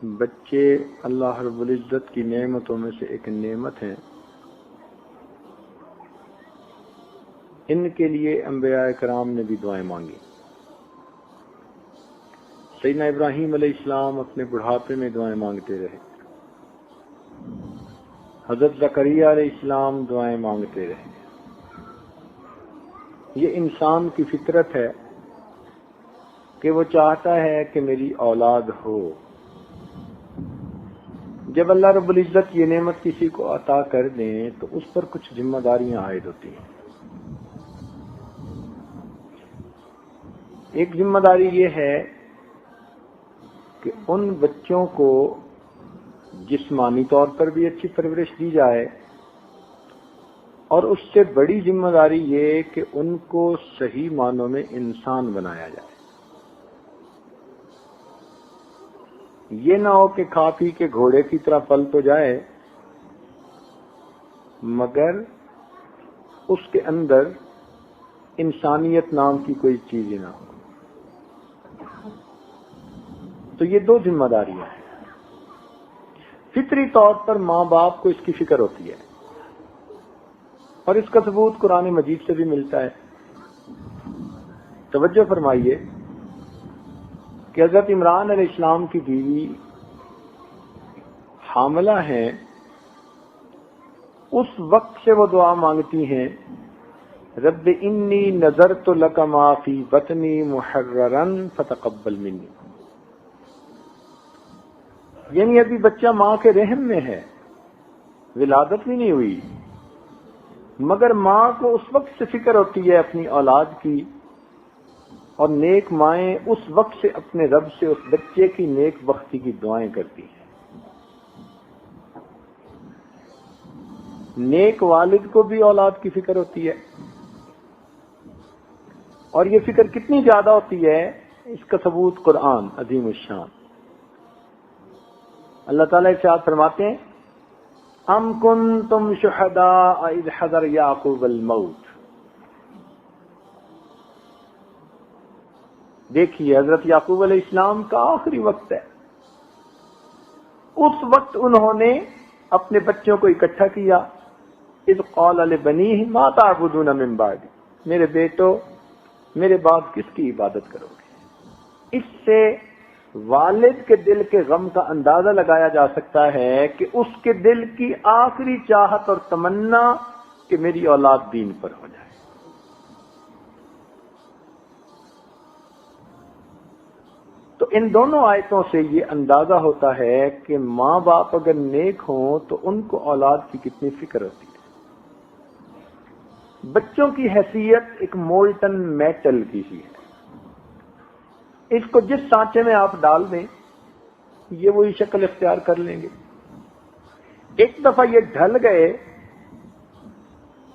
بچے اللہ رب العزت کی نعمتوں میں سے ایک نعمت ہیں. ان کے لیے انبیاء کرام نے بھی دعائیں مانگی. سیدنا ابراہیم علیہ السلام اپنے بڑھاپے میں دعائیں مانگتے رہے. حضرت زکریا علیہ السلام دعائیں مانگتے رہے. یہ انسان کی فطرت ہے کہ وہ چاہتا ہے کہ میری اولاد ہو. جب اللہ رب العزت یہ نعمت کسی کو عطا کر دیں تو اس پر کچھ ذمہ داریاں عائد ہوتی ہیں. ایک ذمہ داری یہ ہے کہ ان بچوں کو جسمانی طور پر بھی اچھی پرورش دی جائے، اور اس سے بڑی ذمہ داری یہ کہ ان کو صحیح معنوں میں انسان بنایا جائے. یہ نہ ہو کہ کھا پی کے گھوڑے کی طرح پل تو جائے مگر اس کے اندر انسانیت نام کی کوئی چیز ہی نہ ہو. تو یہ دو ذمہ داریاں ہیں. فطری طور پر ماں باپ کو اس کی فکر ہوتی ہے، اور اس کا ثبوت قرآن مجید سے بھی ملتا ہے. توجہ فرمائیے کہ حضرت عمران علیہ السلام کی بیوی حاملہ ہیں، اس وقت سے وہ دعا مانگتی ہیں رب انی نذرت لک ما فی بطنی محررا فتقبل منی. یعنی ابھی بچہ ماں کے رحم میں ہے، ولادت بھی نہیں ہوئی، مگر ماں کو اس وقت سے فکر ہوتی ہے اپنی اولاد کی، اور نیک مائیں اس وقت سے اپنے رب سے اس بچے کی نیک بختی کی دعائیں کرتی ہیں. نیک والد کو بھی اولاد کی فکر ہوتی ہے، اور یہ فکر کتنی زیادہ ہوتی ہے اس کا ثبوت قرآن عظیم الشان. اللہ تعالیٰ ارشاد فرماتے ہیں ام کنتم شہداء اذ حضر یعقوب الموت. دیکھیے حضرت یعقوب علیہ السلام کا آخری وقت ہے. اس وقت انہوں نے اپنے بچوں کو اکٹھا کیا. اذ قال لبنیہ ما تعبدون من بعدی، میرے بیٹو میرے بعد کس کی عبادت کرو گے. اس سے والد کے دل کے غم کا اندازہ لگایا جا سکتا ہے کہ اس کے دل کی آخری چاہت اور تمنا کہ میری اولاد دین پر ہو جائے. تو ان دونوں آیتوں سے یہ اندازہ ہوتا ہے کہ ماں باپ اگر نیک ہوں تو ان کو اولاد کی کتنی فکر ہوتی ہے. بچوں کی حیثیت ایک مولٹن میٹل کی ہی ہے. اس کو جس سانچے میں آپ ڈال دیں یہ وہی شکل اختیار کر لیں گے. ایک دفعہ یہ ڈھل گئے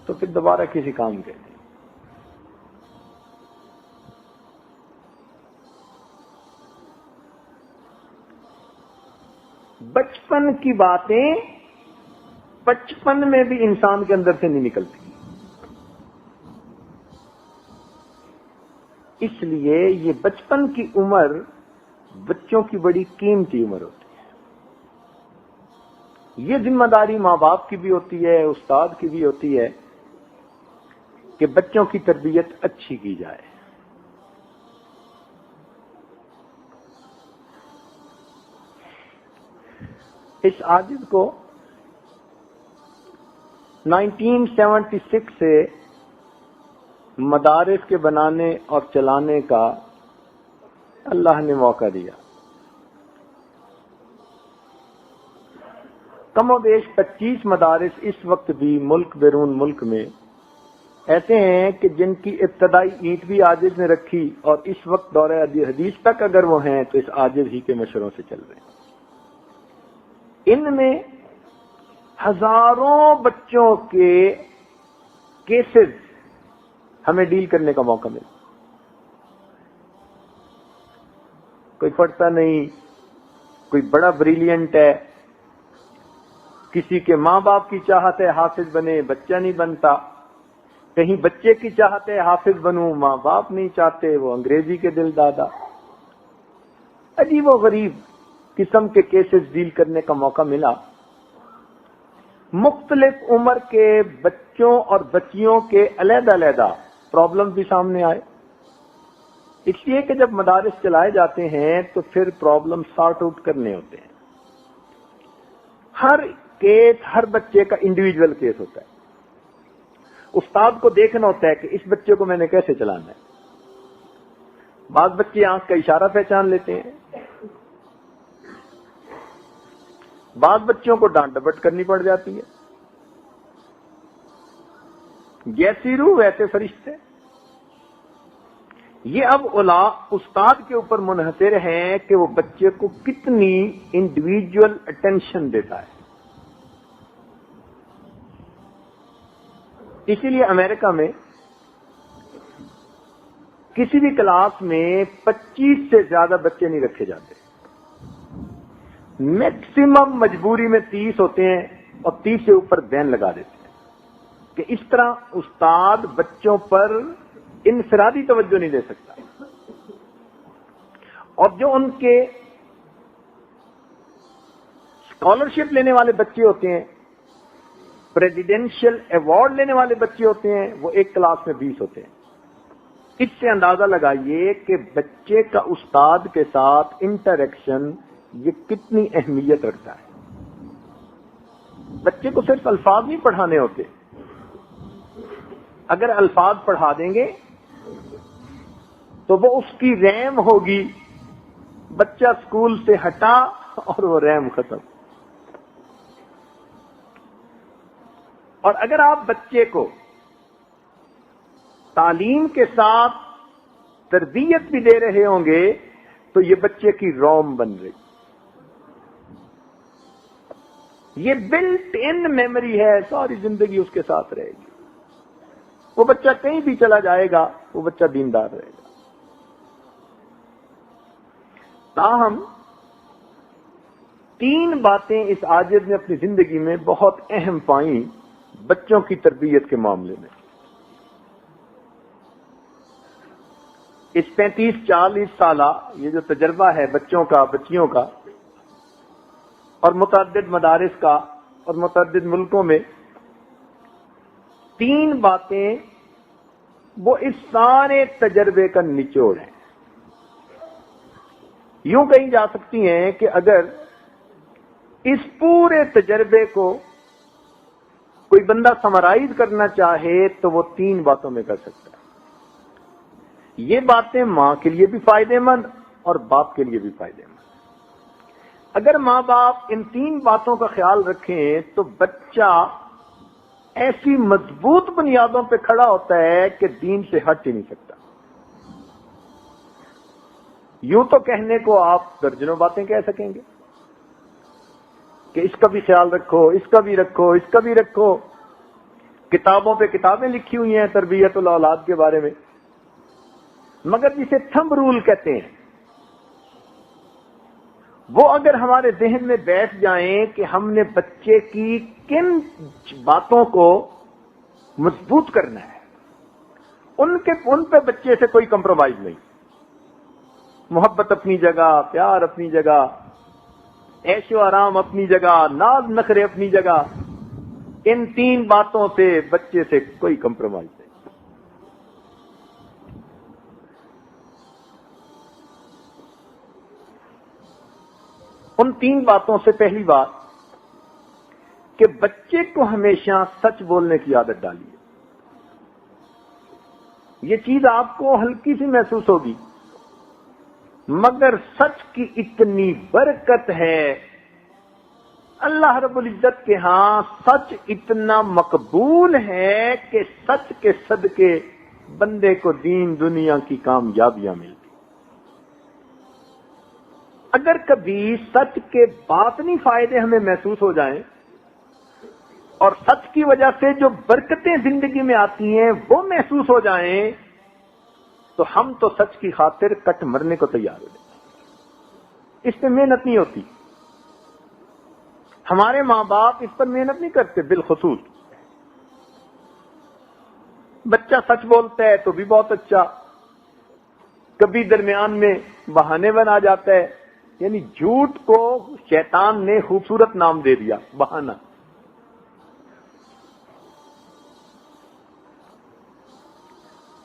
تو پھر دوبارہ کسی کام کے نہیں. بچپن کی باتیں بچپن میں بھی انسان کے اندر سے نہیں نکلتی. اس لیے یہ بچپن کی عمر بچوں کی بڑی قیمتی عمر ہوتی ہے. یہ ذمہ داری ماں باپ کی بھی ہوتی ہے، استاد کی بھی ہوتی ہے کہ بچوں کی تربیت اچھی کی جائے. اس عاجز کو 1976 سے مدارس کے بنانے اور چلانے کا اللہ نے موقع دیا. کم و بیش 25 مدارس اس وقت بھی ملک بیرون ملک میں ایسے ہیں کہ جن کی ابتدائی اینٹ بھی عاجز نے رکھی، اور اس وقت دورہ حدیث تک اگر وہ ہیں تو اس عاجز ہی کے مشوروں سے چل رہے ہیں. ان میں ہزاروں بچوں کے کیسز ہمیں ڈیل کرنے کا موقع ملا. کوئی پڑھتا نہیں، کوئی بڑا بریلینٹ ہے، کسی کے ماں باپ کی چاہت ہے حافظ بنے، بچہ نہیں بنتا. کہیں بچے کی چاہت ہے حافظ بنوں، ماں باپ نہیں چاہتے، وہ انگریزی کے دل دادا. عجیب و غریب قسم کے کیسز ڈیل کرنے کا موقع ملا. مختلف عمر کے بچوں اور بچیوں کے علیحدہ علیحدہ پرابلم بھی سامنے آئے. اس لیے کہ جب مدارس چلائے جاتے ہیں تو پھر پرابلم سارٹ آؤٹ کرنے ہوتے ہیں. ہر کیس ہر بچے کا انڈیویجول کیس ہوتا ہے. استاد کو دیکھنا ہوتا ہے کہ اس بچے کو میں نے کیسے چلانا ہے. بعض بچے آنکھ کا اشارہ پہچان لیتے ہیں, بعض بچوں کو ڈانٹ ڈپٹ کرنی پڑ جاتی ہے. جیسی روح ویسے فرشتے. یہ اب استاد کے اوپر منحصر ہے کہ وہ بچے کو کتنی انڈیویجول اٹینشن دیتا ہے. اسی لیے امریکہ میں کسی بھی کلاس میں 25 سے زیادہ بچے نہیں رکھے جاتے. میکسیمم مجبوری میں 30 ہوتے ہیں اور 30 سے اوپر بین لگا دیتے ہیں کہ اس طرح استاد بچوں پر انفرادی توجہ نہیں دے سکتا. اور جو ان کے اسکالرشپ لینے والے بچے ہوتے ہیں, پریزیڈینشل ایوارڈ لینے والے بچے ہوتے ہیں, وہ ایک کلاس میں 20 ہوتے ہیں. اس سے اندازہ لگائیے کہ بچے کا استاد کے ساتھ انٹریکشن یہ کتنی اہمیت رکھتا ہے. بچے کو صرف الفاظ نہیں پڑھانے ہوتے. اگر الفاظ پڑھا دیں گے تو وہ اس کی ریم ہوگی. بچہ اسکول سے ہٹا اور وہ ریم ختم. اور اگر آپ بچے کو تعلیم کے ساتھ تربیت بھی دے رہے ہوں گے تو یہ بچے کی روم بن رہی. یہ بلٹ ان میموری ہے, ساری زندگی اس کے ساتھ رہے گی. وہ بچہ کہیں بھی چلا جائے گا, وہ بچہ دیندار رہے گا. تاہم 3 باتیں اس عاجز نے اپنی زندگی میں بہت اہم پائیں بچوں کی تربیت کے معاملے میں. اس 35-40 سالہ یہ جو تجربہ ہے بچوں کا, بچیوں کا, اور متعدد مدارس کا اور متعدد ملکوں میں, 3 باتیں وہ اس سارے تجربے کا نچوڑ ہیں. یوں کہی جا سکتی ہیں کہ اگر اس پورے تجربے کو کوئی بندہ سمرائز کرنا چاہے تو وہ 3 باتوں میں کر سکتا ہے. یہ باتیں ماں کے لیے بھی فائدے مند اور باپ کے لیے بھی فائدے مند. اگر ماں باپ ان 3 باتوں کا خیال رکھیں تو بچہ ایسی مضبوط بنیادوں پہ کھڑا ہوتا ہے کہ دین سے ہٹ ہی نہیں سکتا. یوں تو کہنے کو آپ درجنوں باتیں کہہ سکیں گے کہ اس کا بھی خیال رکھو, اس کا بھی رکھو, اس کا بھی رکھو. کتابوں پہ کتابیں لکھی ہوئی ہیں تربیت الاولاد کے بارے میں, مگر جسے تھمب رول کہتے ہیں وہ اگر ہمارے ذہن میں بیٹھ جائیں کہ ہم نے بچے کی کن باتوں کو مضبوط کرنا ہے, ان پہ بچے سے کوئی کمپرومائز نہیں. محبت اپنی جگہ, پیار اپنی جگہ, عیش و آرام اپنی جگہ, ناز نخرے اپنی جگہ. ان 3 باتوں سے بچے سے کوئی کمپرومائز نہیں. ان 3 باتوں سے پہلی بات کہ بچے کو ہمیشہ سچ بولنے کی عادت ڈالیے. یہ چیز آپ کو ہلکی سی محسوس ہوگی مگر سچ کی اتنی برکت ہے. اللہ رب العزت کے ہاں سچ اتنا مقبول ہے کہ سچ کے صدقے بندے کو دین دنیا کی کامیابیاں ملتی. اگر کبھی سچ کے باطنی فائدے ہمیں محسوس ہو جائیں اور سچ کی وجہ سے جو برکتیں زندگی میں آتی ہیں وہ محسوس ہو جائیں تو ہم تو سچ کی خاطر کٹ مرنے کو تیار ہو جائیں. اس میں محنت نہیں ہوتی. ہمارے ماں باپ اس پر محنت نہیں کرتے. بالخصوص بچہ سچ بولتا ہے تو بھی بہت اچھا, کبھی درمیان میں بہانے بنا جاتا ہے یعنی جھوٹ کو شیطان نے خوبصورت نام دے دیا، بہانہ.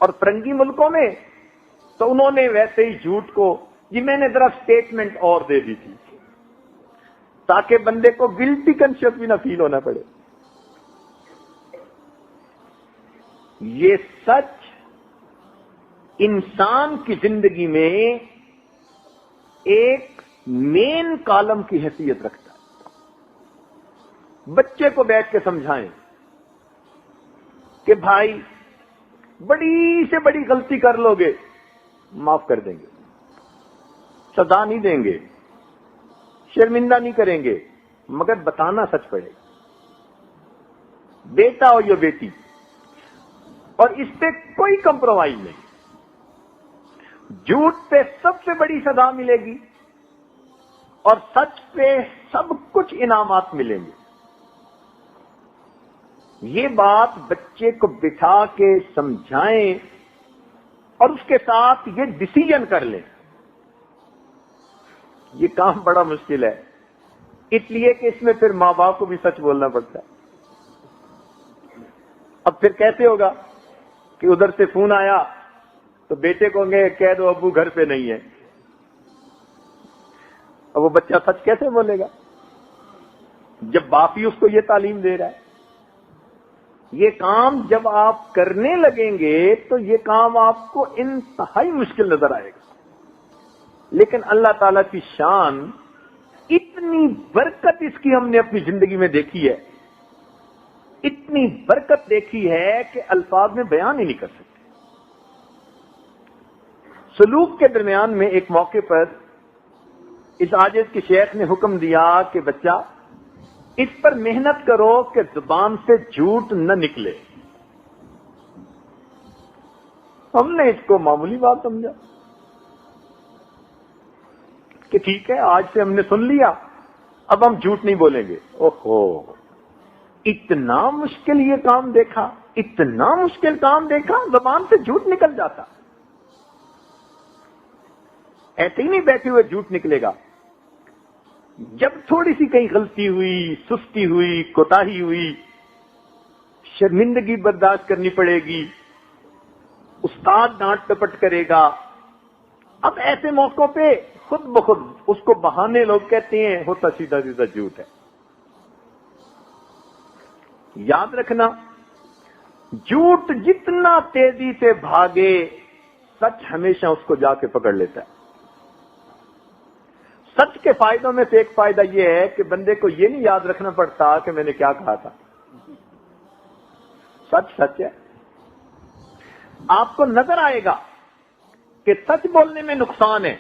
اور فرنگی ملکوں میں تو انہوں نے ویسے ہی جھوٹ کو، جی میں نے ذرا اسٹیٹمنٹ اور دے دی تھی تاکہ بندے کو گلٹی کنشس بھی نہ فیل ہونا پڑے. یہ سچ انسان کی زندگی میں ایک مین کالم کی حیثیت رکھتا ہے. بچے کو بیٹھ کے سمجھائیں کہ بھائی بڑی سے بڑی غلطی کر لو گے معاف کر دیں گے، سزا نہیں دیں گے، شرمندہ نہیں کریں گے، مگر بتانا سچ پڑے گا. بیٹا ہو یا بیٹی، اور اس پہ کوئی کمپرومائز نہیں. جھوٹ پہ سب سے بڑی سزا ملے گی اور سچ پہ سب کچھ انعامات ملیں گے. یہ بات بچے کو بٹھا کے سمجھائیں اور اس کے ساتھ یہ ڈیسیژن کر لیں. یہ کام بڑا مشکل ہے، اس لیے کہ اس میں پھر ماں باپ کو بھی سچ بولنا پڑتا ہے. اب پھر کیسے ہوگا کہ ادھر سے فون آیا تو بیٹے کو کہہ دو ابو گھر پہ نہیں ہے. اب وہ بچہ سچ کیسے بولے گا جب باپ ہی اس کو یہ تعلیم دے رہا ہے؟ یہ کام جب آپ کرنے لگیں گے تو یہ کام آپ کو انتہائی مشکل نظر آئے گا. لیکن اللہ تعالی کی شان، اتنی برکت اس کی ہم نے اپنی زندگی میں دیکھی ہے، اتنی برکت دیکھی ہے کہ الفاظ میں بیان ہی نہیں کر سکتے. سلوک کے درمیان میں ایک موقع پر اس عاجز کے شیخ نے حکم دیا کہ بچہ اس پر محنت کرو کہ زبان سے جھوٹ نہ نکلے. ہم نے اس کو معمولی بات سمجھا کہ ٹھیک ہے آج سے ہم نے سن لیا، اب ہم جھوٹ نہیں بولیں گے. اوہو، اتنا مشکل یہ کام دیکھا، اتنا مشکل کام دیکھا، زبان سے جھوٹ نکل جاتا. ایسے ہی نہیں بیٹھے ہوئے جھوٹ نکلے گا. جب تھوڑی سی کہیں غلطی ہوئی، سستی ہوئی، کوتاہی ہوئی، شرمندگی برداشت کرنی پڑے گی، استاد ڈانٹ ٹپٹ کرے گا. اب ایسے موقعوں پہ خود بخود اس کو بہانے لوگ کہتے ہیں ہوتا سیدھا سیدھا جھوٹ ہے. یاد رکھنا، جھوٹ جتنا تیزی سے بھاگے سچ ہمیشہ اس کو جا کے پکڑ لیتا ہے. سچ کے فائدوں میں سے ایک فائدہ یہ ہے کہ بندے کو یہ نہیں یاد رکھنا پڑتا کہ میں نے کیا کہا تھا. سچ سچ ہے. آپ کو نظر آئے گا کہ سچ بولنے میں نقصان ہے،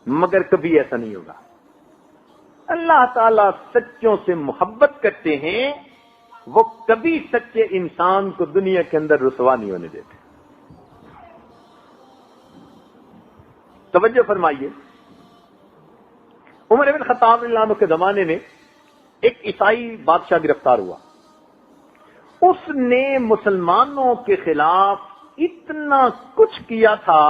مگر کبھی ایسا نہیں ہوگا. اللہ تعالیٰ سچوں سے محبت کرتے ہیں، وہ کبھی سچے انسان کو دنیا کے اندر رسوا نہیں ہونے دیتے. توجہ فرمائیے، عمر بن خطاب رضی اللہ عنہ کے زمانے میں ایک عیسائی بادشاہ گرفتار ہوا. اس نے مسلمانوں کے خلاف اتنا کچھ کیا تھا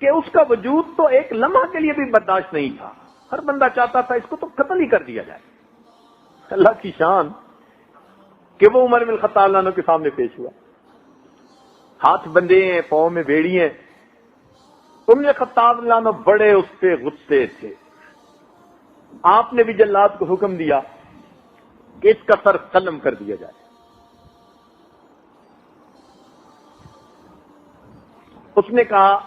کہ اس کا وجود تو ایک لمحہ کے لیے بھی برداشت نہیں تھا. ہر بندہ چاہتا تھا اس کو تو قتل ہی کر دیا جائے. اللہ کی شان کہ وہ عمر بن خطاب رضی اللہ عنہ کے سامنے پیش ہوا. ہاتھ بندے ہیں، پاؤں میں بیڑی ہیں. عمر بن خطاب رضی اللہ عنہ بڑے اس پہ غصے تھے. آپ نے بھی جلاد کو حکم دیا کہ اس کا سر قلم کر دیا جائے. اس نے کہا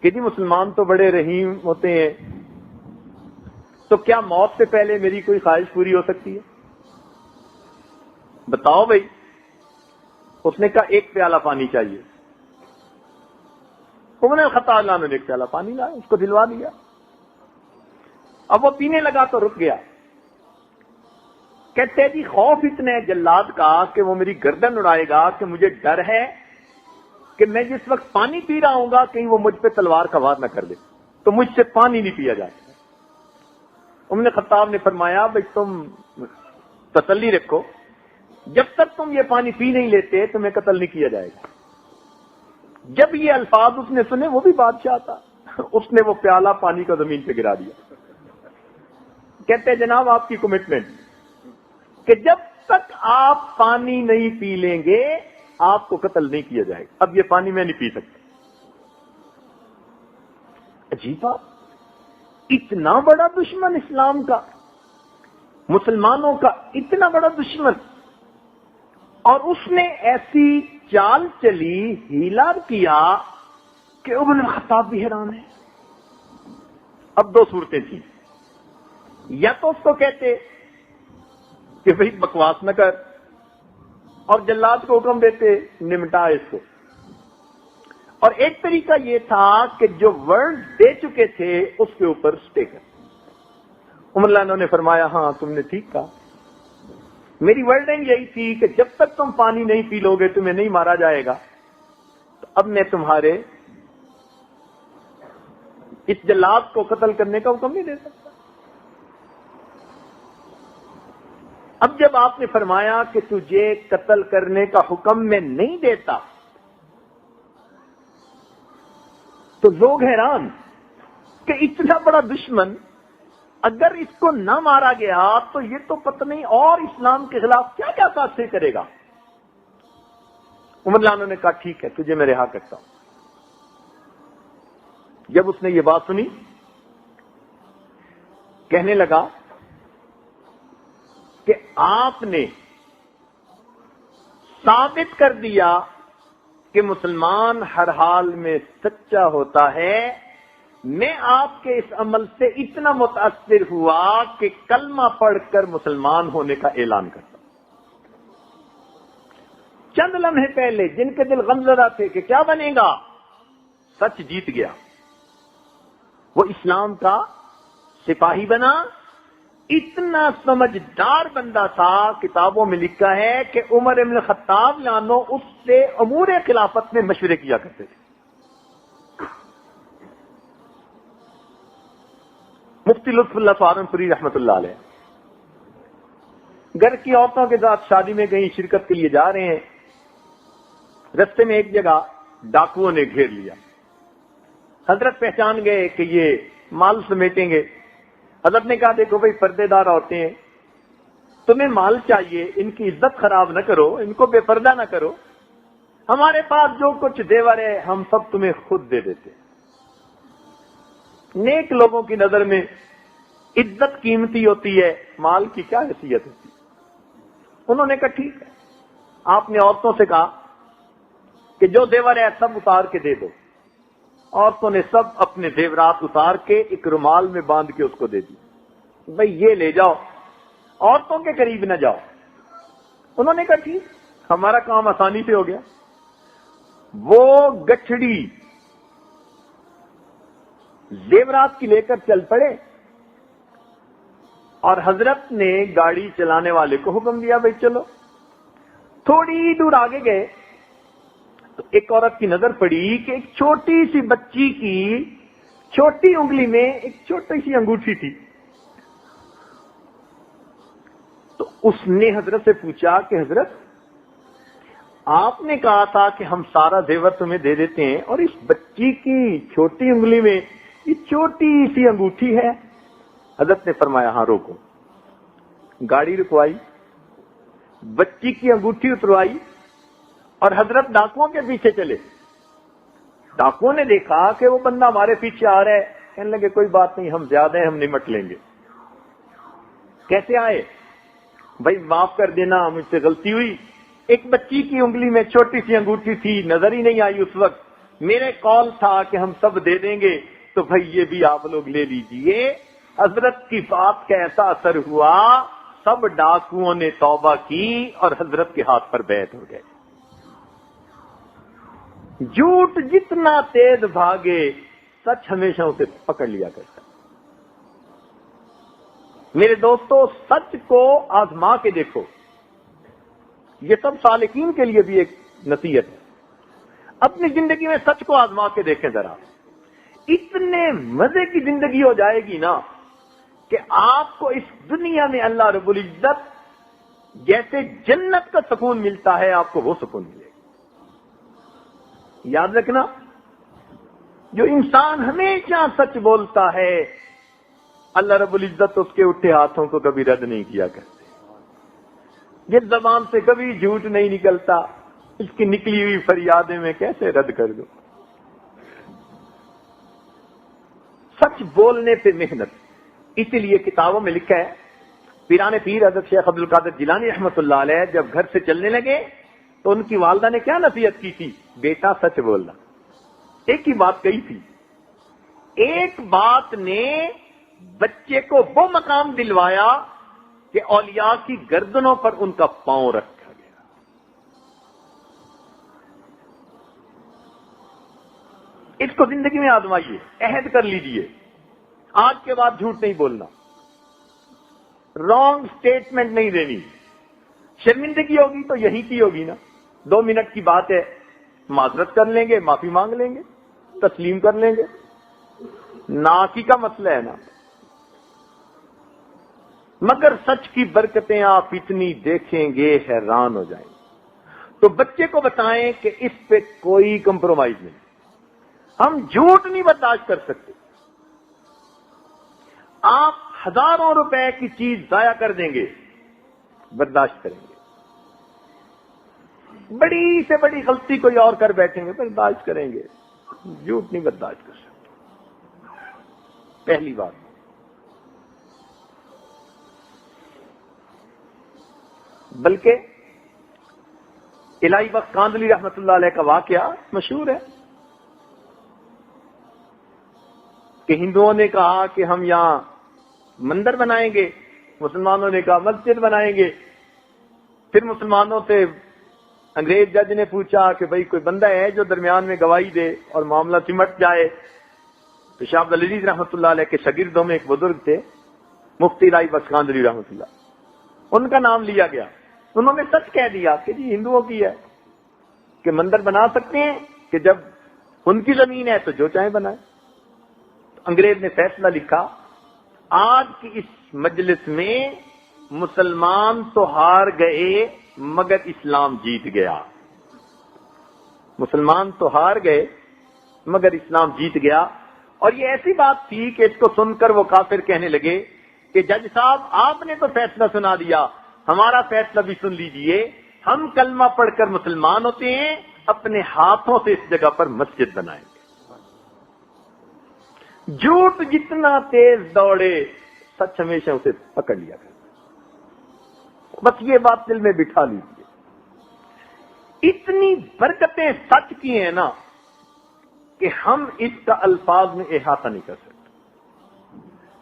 کہ جی مسلمان تو بڑے رحیم ہوتے ہیں، تو کیا موت سے پہلے میری کوئی خواہش پوری ہو سکتی ہے؟ بتاؤ بھائی. اس نے کہا ایک پیالہ پانی چاہیے. عمر بن خطاب رضی اللہ عنہ نے ایک پیالہ پانی لایا، اس کو دلوا دیا. اب وہ پینے لگا تو رک گیا. کہتے جی خوف اتنا ہے جلاد کا کہ وہ میری گردن اڑائے گا کہ مجھے ڈر ہے کہ میں جس وقت پانی پی رہا ہوں گا کہیں وہ مجھ پہ تلوار کا وار نہ کر دے، تو مجھ سے پانی نہیں پیا جائے. عمر بن خطاب نے فرمایا بھائی تم تسلی رکھو، جب تک تم یہ پانی پی نہیں لیتے تمہیں قتل نہیں کیا جائے گا. جب یہ الفاظ اس نے سنے، وہ بھی بادشاہ تھا، اس نے وہ پیالہ پانی کا زمین پہ گرا دیا. کہتے ہیں جناب آپ کی کمٹمنٹ کہ جب تک آپ پانی نہیں پی لیں گے آپ کو قتل نہیں کیا جائے گا. اب یہ پانی میں نہیں پی سکتا. عجیب بات, اتنا بڑا دشمن اسلام کا, مسلمانوں کا اتنا بڑا دشمن, اور اس نے ایسی چال چلی, ہیلا کیا کہ عمر بن خطاب بھی حیران ہے. اب دو صورتیں تھیں, یا تو اس کو کہتے کہ بھئی بکواس نہ کر, اور جلاد کو حکم دیتے نمٹا اس کو, اور ایک طریقہ یہ تھا کہ جو ورڈ دے چکے تھے اس کے اوپر سٹے کر. عمر اللہ نے فرمایا ہاں تم نے ٹھیک کہا, میری ورڈنگ یہی تھی کہ جب تک تم پانی نہیں پی لو گے تمہیں نہیں مارا جائے گا. تو اب میں تمہارے اس جلاد کو قتل کرنے کا حکم نہیں دے سکتا. اب جب آپ نے فرمایا کہ تجھے قتل کرنے کا حکم میں نہیں دیتا تو لوگ حیران کہ اتنا بڑا دشمن اگر اس کو نہ مارا گیا تو یہ تو پتہ نہیں اور اسلام کے خلاف کیا کیا سازشیں کرے گا. عمر اللہ نے کہا ٹھیک ہے تجھے میں رہا کرتا ہوں. جب اس نے یہ بات سنی کہنے لگا کہ آپ نے ثابت کر دیا کہ مسلمان ہر حال میں سچا ہوتا ہے. میں آپ کے اس عمل سے اتنا متاثر ہوا کہ کلمہ پڑھ کر مسلمان ہونے کا اعلان کرتا. چند لمحے پہلے جن کے دل غمزدہ تھے کہ کیا بنے گا, سچ جیت گیا. وہ اسلام کا سپاہی بنا. اتنا سمجھدار بندہ تھا, کتابوں میں لکھا ہے کہ عمر بن الخطاب لانو اس سے امور خلافت میں مشورے کیا کرتے تھے. مفتی لطف اللہ سہارنپوری رحمۃ اللہ علیہ گھر کی عورتوں کے ساتھ شادی میں کہیں شرکت کے لیے جا رہے ہیں. رستے میں ایک جگہ ڈاکوؤں نے گھیر لیا. حضرت پہچان گئے کہ یہ مال سمیٹیں گے. حضرت نے کہا دیکھو بھائی پردے دار عورتیں ہیں, تمہیں مال چاہیے, ان کی عزت خراب نہ کرو, ان کو بے پردہ نہ کرو, ہمارے پاس جو کچھ زیور ہے ہم سب تمہیں خود دے دیتے. نیک لوگوں کی نظر میں عزت قیمتی ہوتی ہے, مال کی کیا حیثیت ہوتی ہے. انہوں نے کہا ٹھیک ہے. آپ نے عورتوں سے کہا کہ جو زیور ہے سب اتار کے دے دو. عورتوں نے سب اپنے زیورات اتار کے ایک رومال میں باندھ کے اس کو دے دی. بھئی یہ لے جاؤ, عورتوں کے قریب نہ جاؤ. انہوں نے کہا ٹھیک, ہمارا کام آسانی سے ہو گیا. وہ گٹھڑی زیورات کی لے کر چل پڑے, اور حضرت نے گاڑی چلانے والے کو حکم دیا بھائی چلو. تھوڑی دور آگے گئے تو ایک عورت کی نظر پڑی کہ ایک چھوٹی سی بچی کی چھوٹی انگلی میں ایک چھوٹی سی انگوٹھی تھی. تو اس نے حضرت سے پوچھا کہ حضرت آپ نے کہا تھا کہ ہم سارا زیور تمہیں دے دیتے ہیں, اور اس بچی کی چھوٹی انگلی میں یہ چھوٹی سی انگوٹھی ہے. حضرت نے فرمایا ہاں روکو. گاڑی رکوائی, بچی کی انگوٹھی اتروائی, اور حضرت ڈاکوؤں کے پیچھے چلے. ڈاکوؤں نے دیکھا کہ وہ بندہ ہمارے پیچھے آ رہا ہے, کہنے لگے کوئی بات نہیں, ہم زیادہ ہیں, ہم نمٹ لیں گے. کیسے آئے؟ بھائی معاف کر دینا, مجھ سے غلطی ہوئی. ایک بچی کی انگلی میں چھوٹی سی انگوٹھی تھی, نظر ہی نہیں آئی اس وقت. میرے کال تھا کہ ہم سب دے دیں گے, تو بھائی یہ بھی آپ لوگ لے لیجئے. حضرت کی بات کا ایسا اثر ہوا, سب ڈاکوؤں نے توبہ کی اور حضرت کے ہاتھ پر بیعت ہو گئے. جھوٹ جتنا تیز بھاگے, سچ ہمیشہ اسے پکڑ لیا کرتا. میرے دوستو, سچ کو آزما کے دیکھو. یہ سب سالکین کے لیے بھی ایک نصیحت ہے. اپنی زندگی میں سچ کو آزما کے دیکھیں ذرا. اتنے مزے کی زندگی ہو جائے گی نا کہ آپ کو اس دنیا میں اللہ رب العزت جیسے جنت کا سکون ملتا ہے آپ کو وہ سکون ملے گا. یاد رکھنا, جو انسان ہمیشہ سچ بولتا ہے اللہ رب العزت اس کے اٹھے ہاتھوں کو کبھی رد نہیں کیا کرتے. جس زبان سے کبھی جھوٹ نہیں نکلتا اس کی نکلی ہوئی فریادیں میں کیسے رد کر دوں. سچ بولنے پہ محنت. اسی لیے کتابوں میں لکھا ہے پیران پیر حضرت شیخ عبد القادر جیلانی رحمۃ اللہ علیہ جب گھر سے چلنے لگے تو ان کی والدہ نے کیا نصیحت کی تھی؟ بیٹا سچ بولنا. ایک ہی بات کہی تھی. ایک بات نے بچے کو وہ مقام دلوایا کہ اولیاء کی گردنوں پر ان کا پاؤں رکھا گیا. اس کو زندگی میں آزمائیے, عہد کر لیجئے, آج کے بعد جھوٹ نہیں بولنا, رانگ سٹیٹمنٹ نہیں دینی. شرمندگی ہوگی تو یہی کی ہوگی نا, 2 منٹ کی بات ہے, معذرت کر لیں گے, معافی مانگ لیں گے, تسلیم کر لیں گے. ناکی کا مسئلہ ہے نا. مگر سچ کی برکتیں آپ اتنی دیکھیں گے حیران ہو جائیں گے. تو بچے کو بتائیں کہ اس پہ کوئی کمپرومائز نہیں, ہم جھوٹ نہیں برداشت کر سکتے. آپ ہزاروں روپے کی چیز ضائع کر دیں گے, برداشت کریں گے. بڑی سے بڑی غلطی کوئی اور کر بیٹھیں گے, برداشت کریں گے. جھوٹ نہیں برداشت کر سکتے. پہلی بات. بلکہ الہی بخش کاندلی رحمت اللہ علیہ کا واقعہ مشہور ہے کہ ہندوؤں نے کہا کہ ہم یہاں مندر بنائیں گے, مسلمانوں نے کہا مسجد بنائیں گے. پھر مسلمانوں سے انگریز جج نے پوچھا کہ بھئی کوئی بندہ ہے جو درمیان میں گواہی دے اور معاملہ سمٹ جائے. تو شاہ عبد العزیز رحمت اللہ علیہ کے شاگردوں میں ایک بزرگ تھے مفتی الہی بخش کاندلی رحمت اللہ, ان کا نام لیا گیا. انہوں نے سچ کہہ دیا کہ جی ہندوؤں کی ہے کہ مندر بنا سکتے ہیں کہ جب ان کی زمین ہے تو جو چاہیں بنائیں. انگریز نے فیصلہ لکھا, آج کی اس مجلس میں مسلمان تو ہار گئے مگر اسلام جیت گیا. مسلمان تو ہار گئے مگر اسلام جیت گیا. اور یہ ایسی بات تھی کہ اس کو سن کر وہ کافر کہنے لگے کہ جج صاحب آپ نے تو فیصلہ سنا دیا, ہمارا فیصلہ بھی سن لیجئے. ہم کلمہ پڑھ کر مسلمان ہوتے ہیں, اپنے ہاتھوں سے اس جگہ پر مسجد بنائیں گے. جھوٹ جتنا تیز دوڑے سچ ہمیشہ اسے پکڑ لیا کرتا. بس یہ بات دل میں بٹھا لیجیے. اتنی برکتیں سچ کی ہیں نا کہ ہم اس کا الفاظ میں احاطہ نہیں کر سکتے.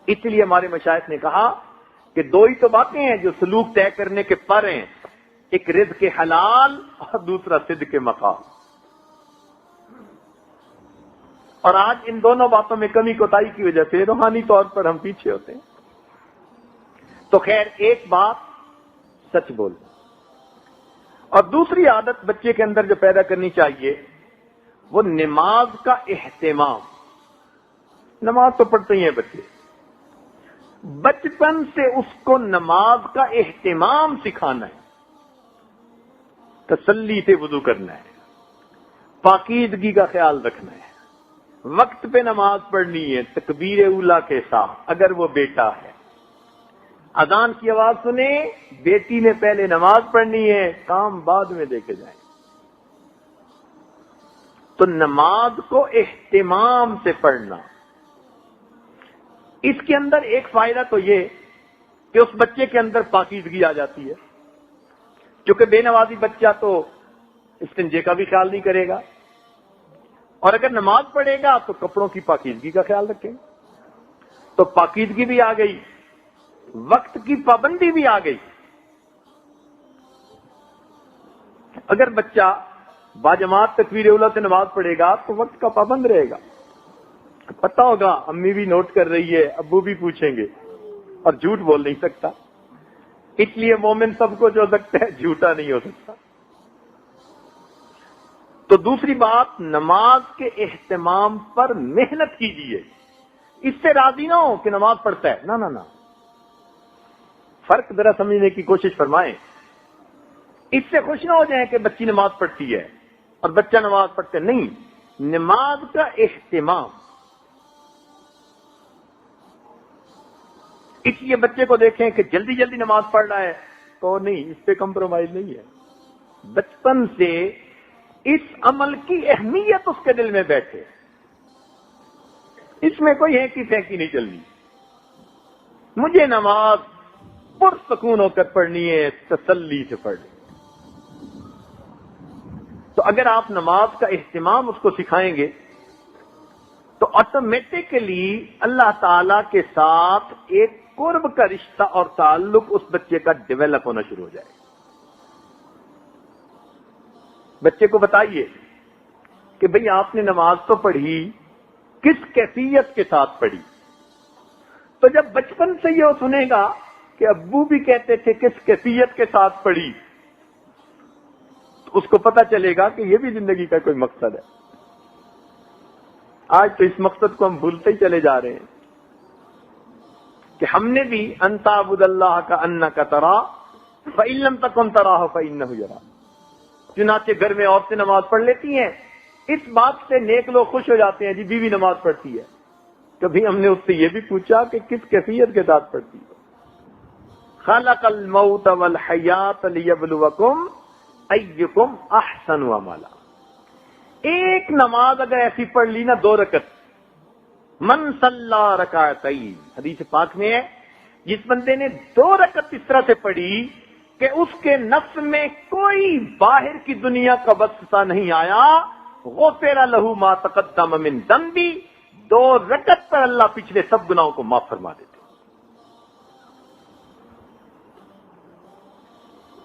اس لیے ہمارے مشائخ نے کہا کہ 2 ہی تو باتیں ہیں جو سلوک طے کرنے کے پر ہیں, ایک رزق حلال اور دوسرا صدق مقام. اور آج ان دونوں باتوں میں کمی کوتاہی کی وجہ سے روحانی طور پر ہم پیچھے ہوتے ہیں. تو خیر, ایک بات سچ بولنا. اور دوسری عادت بچے کے اندر جو پیدا کرنی چاہیے وہ نماز کا اہتمام. نماز تو پڑھتے ہی ہیں بچے, بچپن سے اس کو نماز کا اہتمام سکھانا ہے. تسلی سے وضو کرنا ہے, پاکیزگی کا خیال رکھنا ہے, وقت پہ نماز پڑھنی ہے تکبیر اولا کے ساتھ اگر وہ بیٹا ہے. اذان کی آواز سنے, بیٹی نے پہلے نماز پڑھنی ہے, کام بعد میں دیکھے جائیں. تو نماز کو اہتمام سے پڑھنا. اس کے اندر ایک فائدہ تو یہ کہ اس بچے کے اندر پاکیزگی آ جاتی ہے, کیونکہ بے نمازی بچہ تو استنجے کا بھی خیال نہیں کرے گا, اور اگر نماز پڑھے گا تو کپڑوں کی پاکیزگی کا خیال رکھے گا. تو پاکیزگی بھی آ گئی, وقت کی پابندی بھی آ گئی. اگر بچہ باجماعت تکبیر اولا سے نماز پڑھے گا تو وقت کا پابند رہے گا. پتہ ہوگا امی بھی نوٹ کر رہی ہے, ابو بھی پوچھیں گے, اور جھوٹ بول نہیں سکتا. اس لیے مومن سب کو جو سکتا ہے, جھوٹا نہیں ہو سکتا. تو دوسری بات, نماز کے اہتمام پر محنت کیجیے. اس سے راضی نہ ہو کہ نماز پڑھتا ہے, نہ. فرق ذرا سمجھنے کی کوشش فرمائیں. اس سے خوش نہ ہو جائیں کہ بچی نماز پڑھتی ہے اور بچہ نماز پڑھتے نہیں. نماز کا اہتمام، اس لیے بچے کو دیکھیں کہ جلدی جلدی نماز پڑھ رہا ہے تو نہیں، اس پہ کمپرومائز نہیں ہے. بچپن سے اس عمل کی اہمیت اس کے دل میں بیٹھے، اس میں کوئی ہینکی پھینکی نہیں چلنی. مجھے نماز پرسکون ہو کر پڑھنی ہے، تسلی سے پڑھنی. تو اگر آپ نماز کا اہتمام اس کو سکھائیں گے تو آٹومیٹکلی اللہ تعالی کے ساتھ ایک قرب کا رشتہ اور تعلق اس بچے کا ڈیولپ ہونا شروع ہو جائے گا. بچے کو بتائیے کہ بھئی آپ نے نماز تو پڑھی، کس کیفیت کے ساتھ پڑھی؟ تو جب بچپن سے یہ سنے گا کہ ابو بھی کہتے تھے کس کیفیت کے ساتھ پڑھی، تو اس کو پتہ چلے گا کہ یہ بھی زندگی کا کوئی مقصد ہے. آج تو اس مقصد کو ہم بھولتے ہی چلے جا رہے ہیں کہ ہم نے بھی ان تعبد اللہ کا انک تراہ فإن لم تکن تراہ فإنہ یراک. چنانچہ گھر میں عورتیں نماز پڑھ لیتی ہیں، اس بات سے نیک لوگ خوش ہو جاتے ہیں، جی بیوی نماز پڑھتی ہے. کبھی ہم نے اس سے یہ بھی پوچھا کہ کس کیفیت کے ساتھ پڑھتی ہے؟ خلق الموت والحیات لیبلوکم ایکم احسن عملا. ایک نماز اگر ایسی پڑھ لی نا 2 رکعت، من صلی رکعتین، حدیث پاک میں ہے جس بندے نے 2 رکعت اس طرح سے پڑھی کہ اس کے نفس میں کوئی باہر کی دنیا کا وسوسہ نہیں آیا، غفر لہ ما تقدم من ذنبی، 2 رکعت پر اللہ پچھلے سب گناہوں کو معاف فرما دیتے.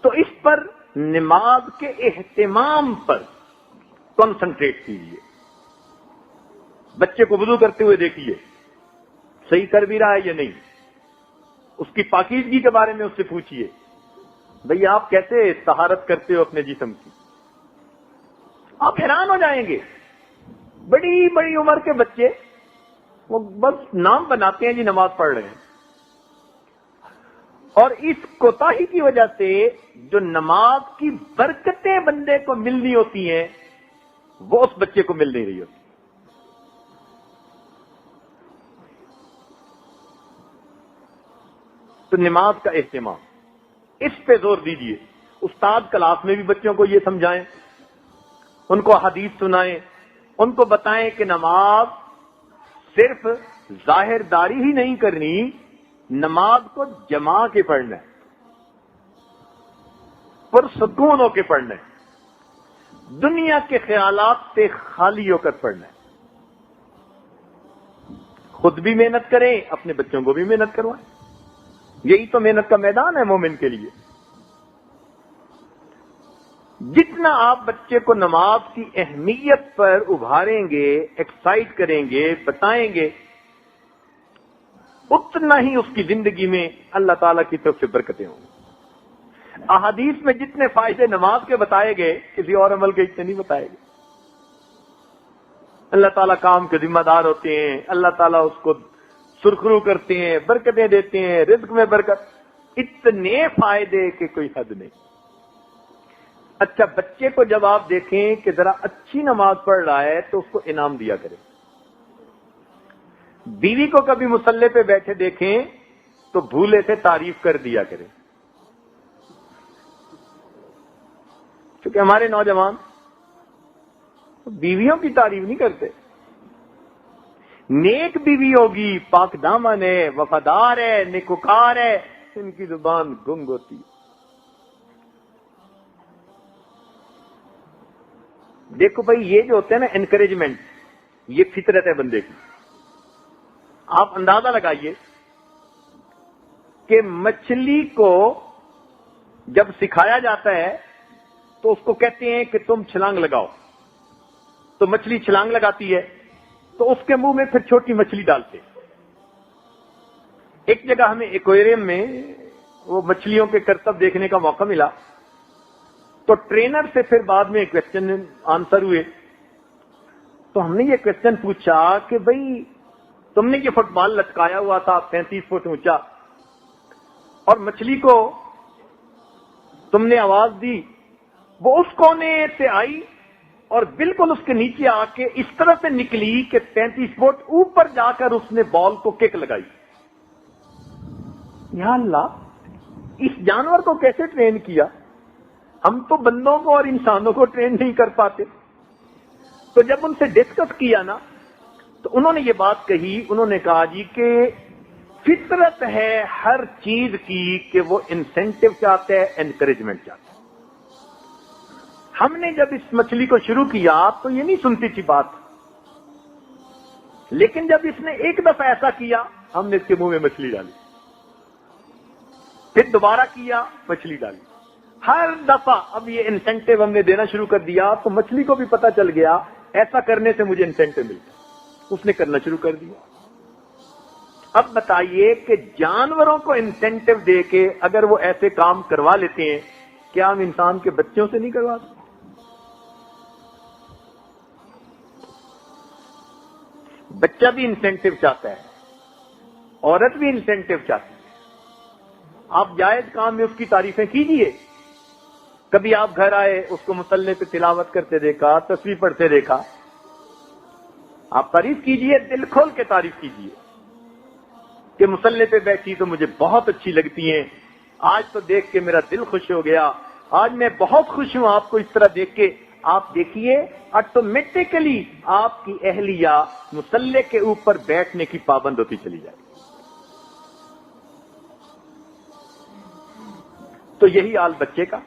تو اس پر نماز کے اہتمام پر کنسنٹریٹ کیجیے. بچے کو وضو کرتے ہوئے دیکھیے صحیح کر بھی رہا ہے یا نہیں. اس کی پاکیزگی کے بارے میں اس سے پوچھیے، بھئی آپ کیسے طہارت کرتے ہو اپنے جسم کی؟ آپ حیران ہو جائیں گے. بڑی بڑی عمر کے بچے وہ بس نام بناتے ہیں جی نماز پڑھ رہے ہیں، اور اس کوتاہی کی وجہ سے جو نماز کی برکتیں بندے کو ملنی ہوتی ہیں وہ اس بچے کو مل نہیں رہی ہوتی. تو نماز کا اہتمام، اس پہ زور دیجیے. استاد کلاس میں بھی بچوں کو یہ سمجھائیں، ان کو حدیث سنائیں، ان کو بتائیں کہ نماز صرف ظاہر داری ہی نہیں کرنی، نماز کو جما کے پڑھنا ہے، پرسکون ہو کے پڑھنا ہے، دنیا کے خیالات سے خالی ہو کر پڑھنا ہے. خود بھی محنت کریں، اپنے بچوں کو بھی محنت کروائیں. یہی تو محنت کا میدان ہے مومن کے لیے. جتنا آپ بچے کو نماز کی اہمیت پر ابھاریں گے، ایکسائٹ کریں گے، بتائیں گے، اتنا ہی اس کی زندگی میں اللہ تعالیٰ کی طرف سے برکتیں ہوں گی. احادیث میں جتنے فائدے نماز کے بتائے گئے کسی اور عمل کے اتنے نہیں بتائے گئے. اللہ تعالیٰ کام کے ذمہ دار ہوتے ہیں، اللہ تعالیٰ اس کو سرخرو کرتے ہیں، برکتیں دیتے ہیں، رزق میں برکت، اتنے فائدے کہ کوئی حد نہیں. اچھا، بچے کو جب آپ دیکھیں کہ ذرا اچھی نماز پڑھ رہا ہے تو اس کو انعام دیا کریں. بیوی کو کبھی مصلی پہ بیٹھے دیکھیں تو بھولے سے تعریف کر دیا کریں. کیونکہ ہمارے نوجوان بیویوں کی تعریف نہیں کرتے. نیک بیوی ہوگی، پاک دامن ہے، وفادار ہے، نیکوکار ہے، ان کی زبان گنگ ہوتی ہے. دیکھو بھائی، یہ جو ہوتا ہے نا انکریجمنٹ، یہ فطرت ہے بندے کی. آپ اندازہ لگائیے کہ مچھلی کو جب سکھایا جاتا ہے تو اس کو کہتے ہیں کہ تم چھلانگ لگاؤ، تو مچھلی چھلانگ لگاتی ہے، تو اس کے منہ میں پھر چھوٹی مچھلی ڈالتے. ایک جگہ ہمیں ایکویریم میں وہ مچھلیوں کے کرتب دیکھنے کا موقع ملا، تو ٹرینر سے پھر بعد میں کوسچن آنسر ہوئے. تو ہم نے یہ کوسچن پوچھا کہ بھئی تم نے یہ فٹ بال لٹکایا ہوا تھا 35 فٹ اونچا، اور مچھلی کو تم نے آواز دی، وہ اس کونے سے آئی اور بالکل اس کے نیچے آ کے اس طرح سے نکلی کہ 35 فٹ اوپر جا کر اس نے بال کو کک لگائی. یا اللہ، اس جانور کو کیسے ٹرین کیا؟ ہم تو بندوں کو اور انسانوں کو ٹرین نہیں کر پاتے. تو جب ان سے ڈسکس کیا نا، تو انہوں نے یہ بات کہی، انہوں نے کہا جی کہ فطرت ہے ہر چیز کی کہ وہ انسینٹو چاہتا ہے، انکریجمنٹ چاہتا ہے. ہم نے جب اس مچھلی کو شروع کیا تو یہ نہیں سنتی تھی بات، لیکن جب اس نے ایک دفعہ ایسا کیا، ہم نے اس کے منہ میں مچھلی ڈالی، پھر دوبارہ کیا، مچھلی ڈالی. ہر دفعہ اب یہ انسینٹو ہم نے دینا شروع کر دیا تو مچھلی کو بھی پتا چل گیا ایسا کرنے سے مجھے انسینٹو ملتا ہے. اس نے کرنا شروع کر دیا. اب بتائیے کہ جانوروں کو انسینٹو دے کے اگر وہ ایسے کام کروا لیتے ہیں، کیا ہم انسان کے بچوں سے نہیں کرواتے؟ بچہ بھی انسینٹو چاہتا ہے، عورت بھی انسینٹو چاہتی ہے. آپ جائز کام میں اس کی تعریفیں کیجئے. کبھی آپ گھر آئے، اس کو مصلی پہ تلاوت کرتے دیکھا، تسبیح پڑھتے دیکھا، آپ تعریف کیجئے، دل کھول کے تعریف کیجئے کہ مصلی پہ بیٹھی تو مجھے بہت اچھی لگتی ہیں، آج تو دیکھ کے میرا دل خوش ہو گیا، آج میں بہت خوش ہوں آپ کو اس طرح دیکھ کے. آپ دیکھیے آٹومیٹکلی آپ کی اہلیہ مصلی کے اوپر بیٹھنے کی پابند ہوتی چلی جائے. تو یہی حال بچے کا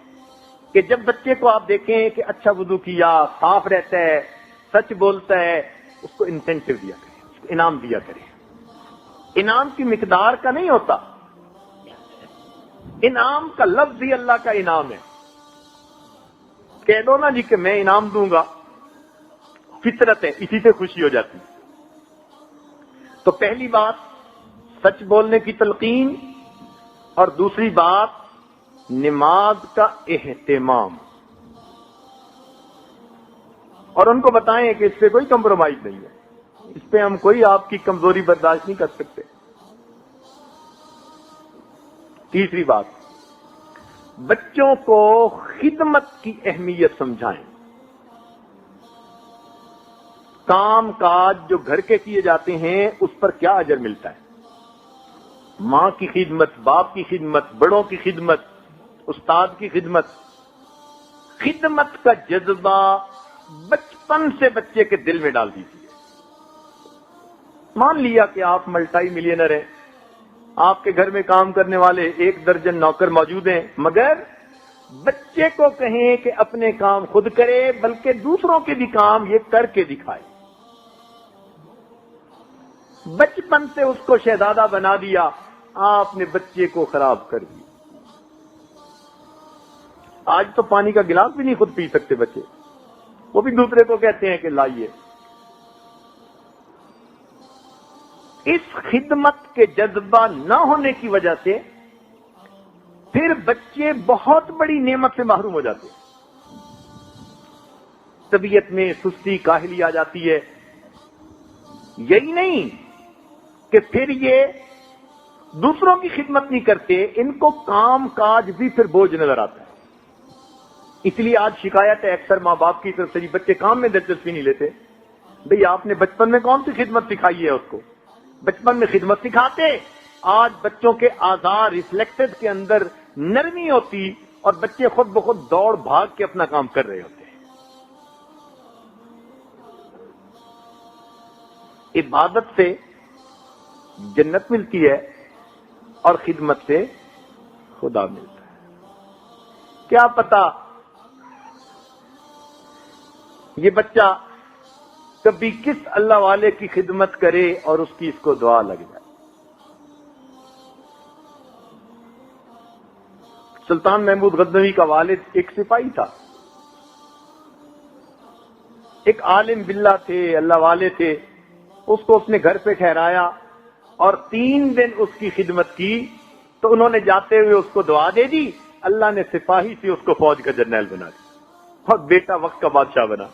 کہ جب بچے کو آپ دیکھیں کہ اچھا وضو کیا، صاف رہتا ہے، سچ بولتا ہے، اس کو انسینٹو دیا کریں، اس کو انعام دیا کریں. انعام کی مقدار کا نہیں ہوتا، انعام کا لفظ ہی اللہ کا انعام ہے. کہہ دو نا جی کہ میں انعام دوں گا، فطرت ہے، اسی سے خوشی ہو جاتی. تو پہلی بات سچ بولنے کی تلقین، اور دوسری بات نماز کا اہتمام. اور ان کو بتائیں کہ اس پہ کوئی کمپرومائز نہیں ہے، اس پہ ہم کوئی آپ کی کمزوری برداشت نہیں کر سکتے. تیسری بات، بچوں کو خدمت کی اہمیت سمجھائیں. کام کاج جو گھر کے کیے جاتے ہیں اس پر کیا اجر ملتا ہے. ماں کی خدمت، باپ کی خدمت، بڑوں کی خدمت، استاد کی خدمت. خدمت کا جذبہ بچپن سے بچے کے دل میں ڈال دیجیے. مان لیا کہ آپ ملٹی ملینر ہیں، آپ کے گھر میں کام کرنے والے 1 درجن نوکر موجود ہیں، مگر بچے کو کہیں کہ اپنے کام خود کرے، بلکہ دوسروں کے بھی کام یہ کر کے دکھائے. بچپن سے اس کو شہزادہ بنا دیا، آپ نے بچے کو خراب کر دیا. آج تو پانی کا گلاس بھی نہیں خود پی سکتے بچے، وہ بھی دوسرے کو کہتے ہیں کہ لائیے. اس خدمت کے جذبہ نہ ہونے کی وجہ سے پھر بچے بہت بڑی نعمت سے محروم ہو جاتے ہیں. طبیعت میں سستی، کاہلی آ جاتی ہے. یہی نہیں کہ پھر یہ دوسروں کی خدمت نہیں کرتے، ان کو کام کاج بھی پھر بوجھ نظر آتا ہے. اس لیے آج شکایت ہے اکثر ماں باپ کی طرف سے، جی بچے کام میں دلچسپی نہیں لیتے. بھئی آپ نے بچپن میں کون سی خدمت سکھائی ہے اس کو؟ بچپن میں خدمت سکھاتے، آج بچوں کے اعضاء ریفلیکسز کے اندر نرمی ہوتی اور بچے خود بخود دوڑ بھاگ کے اپنا کام کر رہے ہوتے ہیں. عبادت سے جنت ملتی ہے اور خدمت سے خدا ملتا ہے. کیا پتا یہ بچہ کبھی کس اللہ والے کی خدمت کرے اور اس کی اس کو دعا لگ جائے. سلطان محمود غزنوی کا والد ایک سپاہی تھا، ایک عالم باللہ تھے، اللہ والے تھے. اس کو اس نے گھر پہ ٹھہرایا اور 3 دن اس کی خدمت کی. تو انہوں نے جاتے ہوئے اس کو دعا دے دی، اللہ نے سپاہی سے اس کو فوج کا جرنیل بنا دیا اور بیٹا وقت کا بادشاہ بنا.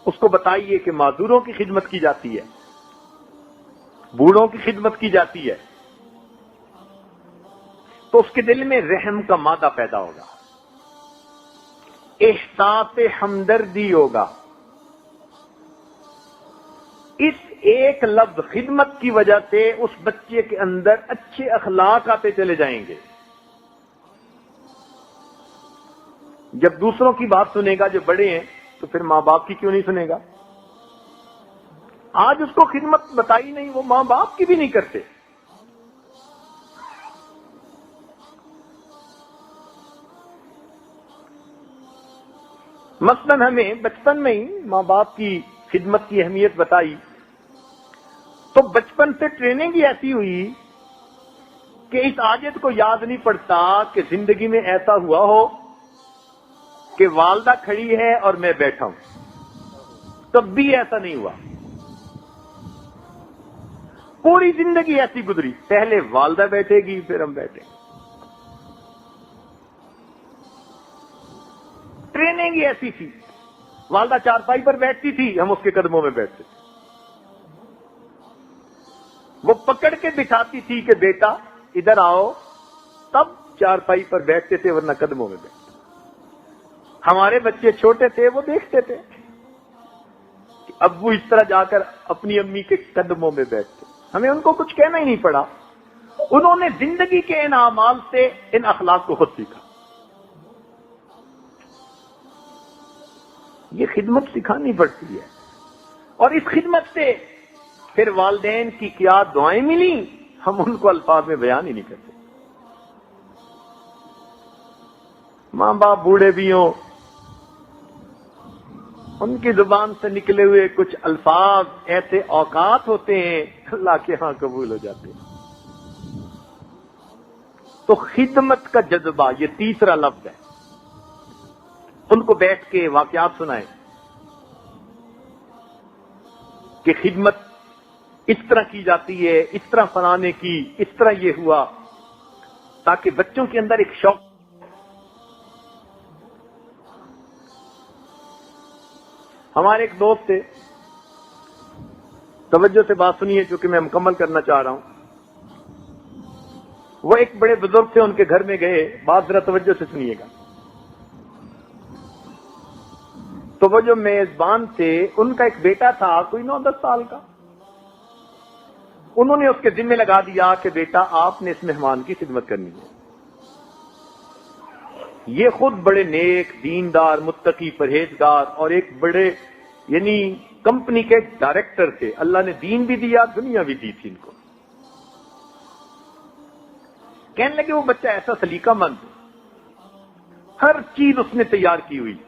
اس کو بتائیے کہ معذوروں کی خدمت کی جاتی ہے، بوڑھوں کی خدمت کی جاتی ہے، تو اس کے دل میں رحم کا مادہ پیدا ہوگا. احساس ہمدردی ہوگا. اس ایک لفظ خدمت کی وجہ سے اس بچے کے اندر اچھے اخلاق آتے چلے جائیں گے. جب دوسروں کی بات سنے گا جو بڑے ہیں تو پھر ماں باپ کی کیوں نہیں سنے گا؟ آج اس کو خدمت بتائی نہیں، وہ ماں باپ کی بھی نہیں کرتے. مثلاً ہمیں بچپن میں ہی ماں باپ کی خدمت کی اہمیت بتائی تو بچپن سے ٹریننگ ہی ایسی ہوئی کہ اس عادت کو یاد نہیں پڑتا کہ زندگی میں ایسا ہوا ہو کہ والدہ کھڑی ہے اور میں بیٹھا ہوں، تب بھی ایسا نہیں ہوا. پوری زندگی ایسی گزری، پہلے والدہ بیٹھے گی پھر ہم بیٹھیں گے. ٹریننگ ہی ایسی تھی. والدہ چارپائی پر بیٹھتی تھی، ہم اس کے قدموں میں بیٹھتے تھے. وہ پکڑ کے بٹھاتی تھی کہ بیٹا ادھر آؤ، تب چارپائی پر بیٹھتے تھے، ورنہ قدموں میں بیٹھتے. ہمارے بچے چھوٹے تھے، وہ دیکھتے تھے کہ ابو اس طرح جا کر اپنی امی کے قدموں میں بیٹھتے. ہمیں ان کو کچھ کہنا ہی نہیں پڑا. انہوں نے زندگی کے ان اعمال سے ان اخلاق کو خود سیکھا. یہ خدمت سکھانی پڑتی ہے. اور اس خدمت سے پھر والدین کی کیا دعائیں ملی، ہم ان کو الفاظ میں بیان ہی نہیں کرتے. ماں باپ بوڑھے بھی ہوں، ان کی زبان سے نکلے ہوئے کچھ الفاظ ایسے اوقات ہوتے ہیں اللہ کے ہاں قبول ہو جاتے ہیں. تو خدمت کا جذبہ یہ تیسرا لفظ ہے. ان کو بیٹھ کے واقعات سنائیں کہ خدمت اس طرح کی جاتی ہے، اس طرح فلانے کی، اس طرح یہ ہوا، تاکہ بچوں کے اندر ایک شوق. ہمارے ایک دوست تھے، توجہ سے بات سنیے چونکہ میں مکمل کرنا چاہ رہا ہوں. وہ ایک بڑے بزرگ تھے، ان کے گھر میں گئے، بات ذرا توجہ سے سنیے گا. تو وہ جو میزبان تھے ان کا ایک بیٹا تھا کوئی 9-10 سال کا. انہوں نے اس کے ذمہ لگا دیا کہ بیٹا آپ نے اس مہمان کی خدمت کرنی ہے. یہ خود بڑے نیک، دیندار، متقی، پرہیزگار اور ایک بڑے یعنی کمپنی کے ڈائریکٹر تھے. اللہ نے دین بھی دیا، دنیا بھی دی تھی ان کو. کہنے لگے وہ بچہ ایسا سلیقہ مند، ہر چیز اس نے تیار کی ہوئی،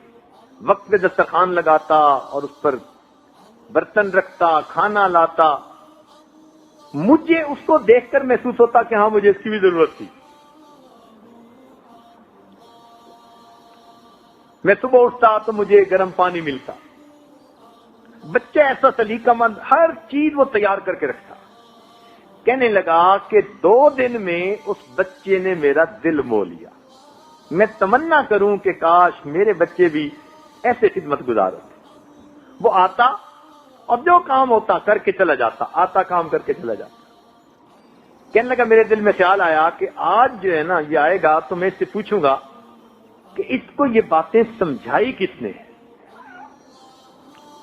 وقت پہ دسترخوان لگاتا اور اس پر برتن رکھتا، کھانا لاتا. مجھے اس کو دیکھ کر محسوس ہوتا کہ ہاں مجھے اس کی بھی ضرورت تھی. میں صبح اٹھتا تو مجھے گرم پانی ملتا. بچہ ایسا سلیقہ مند، ہر چیز وہ تیار کر کے رکھتا. کہنے لگا کہ 2 دن میں اس بچے نے میرا دل مو لیا. میں تمنا کروں کہ کاش میرے بچے بھی ایسے خدمت گزار ہوتے. وہ آتا اور جو کام ہوتا کر کے چلا جاتا، آتا کام کر کے چلا جاتا. کہنے لگا میرے دل میں خیال آیا کہ آج جو ہے نا یہ آئے گا تو میں اس سے پوچھوں گا کہ اس کو یہ باتیں سمجھائی کس نے.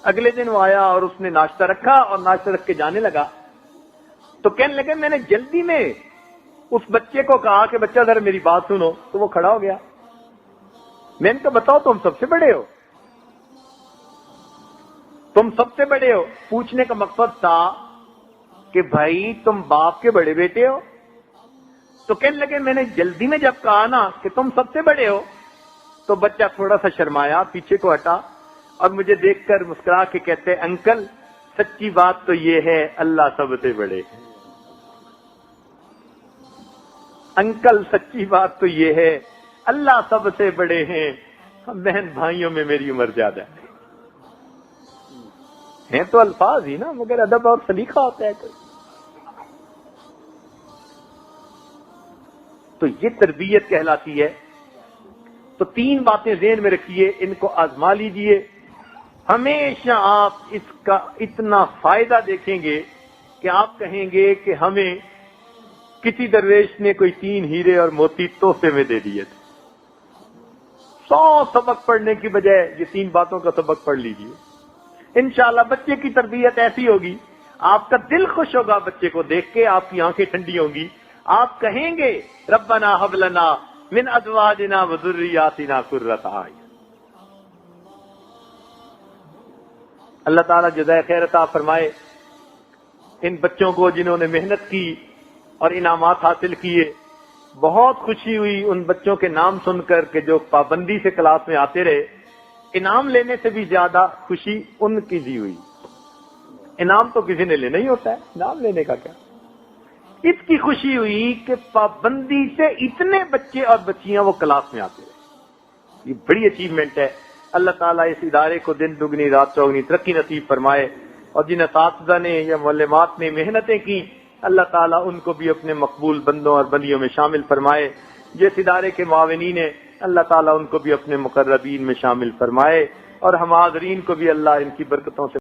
اگلے دن وہ آیا اور اس نے ناشتہ رکھا اور ناشتہ رکھ کے جانے لگا. تو کہنے لگے میں نے جلدی میں اس بچے کو کہا کہ بچہ ذرا میری بات سنو. تو وہ کھڑا ہو گیا. میں نے کہا بتاؤ تم سب سے بڑے ہو، تم سب سے بڑے ہو. پوچھنے کا مقصد تھا کہ بھائی تم باپ کے بڑے بیٹے ہو. تو کہنے لگے میں نے جلدی میں جب کہا نا کہ تم سب سے بڑے ہو تو بچہ تھوڑا سا شرمایا، پیچھے کو ہٹا اور مجھے دیکھ کر مسکرا کے کہتے انکل سچی بات تو یہ ہے اللہ سب سے بڑے ہے. انکل سچی بات تو یہ ہے اللہ سب سے بڑے ہیں. بہن بھائیوں میں میری عمر زیادہ ہے. ہیں تو الفاظ ہی نا، مگر ادب اور سلیقہ ہوتا ہے کوئی. تو یہ تربیت کہلاتی ہے. تو 3 باتیں ذہن میں رکھیے، ان کو آزما لیجئے. ہمیشہ آپ اس کا اتنا فائدہ دیکھیں گے کہ آپ کہیں گے کہ ہمیں کسی درویش نے کوئی 3 ہیرے اور موتی تحفے میں دے دیے تھے. 100 سبق پڑھنے کی بجائے یہ 3 باتوں کا سبق پڑھ لیجیے. انشاءاللہ بچے کی تربیت ایسی ہوگی، آپ کا دل خوش ہوگا بچے کو دیکھ کے، آپ کی آنکھیں ٹھنڈی ہوں گی، آپ کہیں گے ربنا ھب لنا من ازواجنا وذریاتنا قرۃ اعین. اللہ تعالیٰ جزائے خیر عطا فرمائے ان بچوں کو جنہوں نے محنت کی اور انعامات حاصل کیے. بہت خوشی ہوئی ان بچوں کے نام سن کر کہ جو پابندی سے کلاس میں آتے رہے. انعام لینے سے بھی زیادہ خوشی ان کی دی ہوئی. انعام تو کسی نے لینا ہی ہوتا ہے، انعام لینے کا کیا. اس کی خوشی ہوئی کہ پابندی سے اتنے بچے اور بچیاں وہ کلاس میں آتے رہے. یہ بڑی اچیومنٹ ہے. اللہ تعالیٰ اس ادارے کو دن دگنی رات چوگنی ترقی نصیب فرمائے، اور جن اساتذہ نے یا معلمات نے محنتیں کی اللہ تعالیٰ ان کو بھی اپنے مقبول بندوں اور بندیوں میں شامل فرمائے. جس ادارے کے معاونین ہیں اللہ تعالیٰ ان کو بھی اپنے مقربین میں شامل فرمائے، اور ہم حاضرین کو بھی اللہ ان کی برکتوں سے